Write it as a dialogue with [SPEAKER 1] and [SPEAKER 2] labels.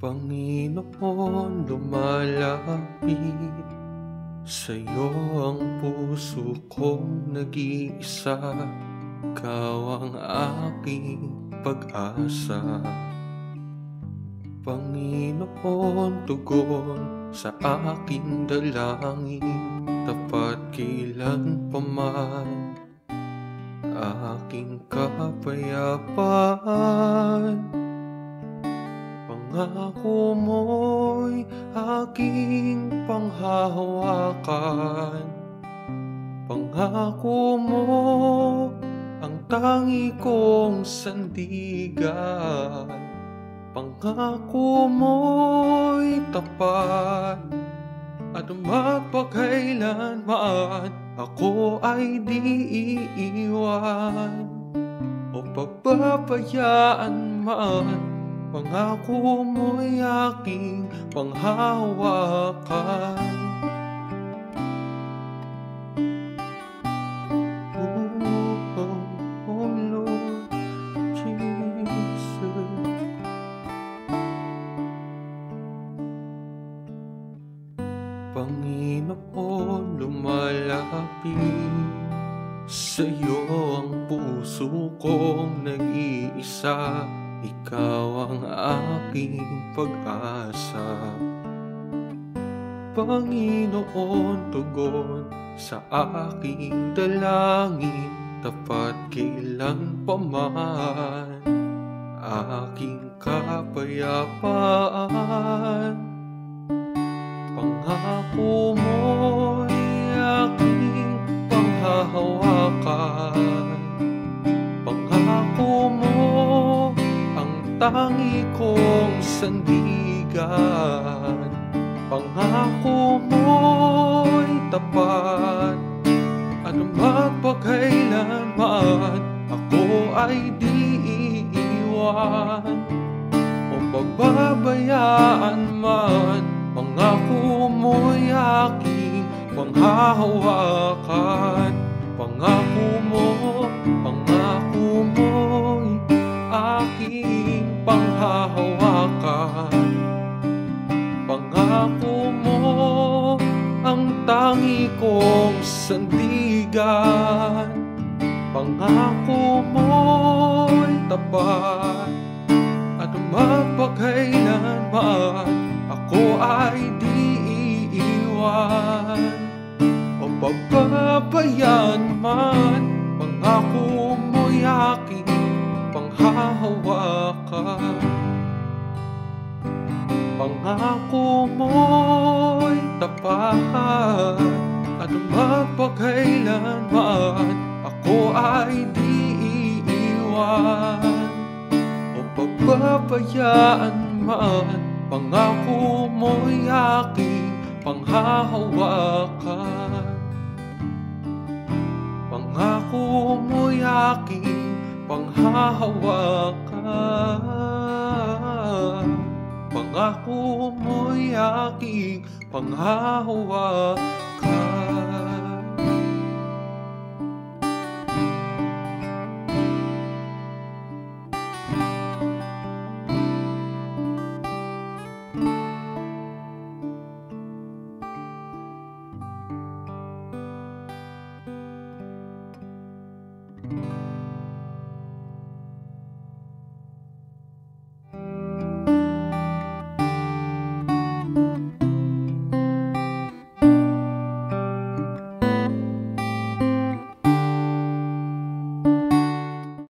[SPEAKER 1] Panginoon, lumalapit sa'yo ang puso kong nag-iisa. Ikaw ang aking pag-asa. Panginoon, tugon sa aking dalangin, tapat kailanpaman aking kapayapaan. Pangako mo'y aking panghahawakan. Pangako mo ang tangi kong sandigan. Pangako mo'y tapat at magpakailanman ako ay di iiwan o pababayaan man. Pangako mo'y aking panghahawakan. Oh Lord Jesus. Panginoon, lumalapit sa'yo ang puso kong nag-iisa. Ikaw ang aking pag-asa. Panginoon, tugon sa aking dalangin, tapat kailanpaman aking kapayapaan. Pangako mo'y aking panghahawakan. Pangako mo tangi kong sandigan. Pangako mo'y tapat at magpakailanman ako ay di iiwan o pababayaan man. Pangako mo'y aking panghahawakan. Pangako mo'y aking panghahawakan. Pangako mo ang tangi kong sandigan. Pangako mo'y tapat at magpakailanman ako ay di iiwan o pababayaan man. Pangako mo'y aking panghahawakan. Pangako mo'y tapat at magpakailanman ako ay di iiwan o pababayaan man. Pangako mo'y aking panghahawakan. Pangako mo'y aking panghahawakan. Pangako mo'y aking panghahawakan.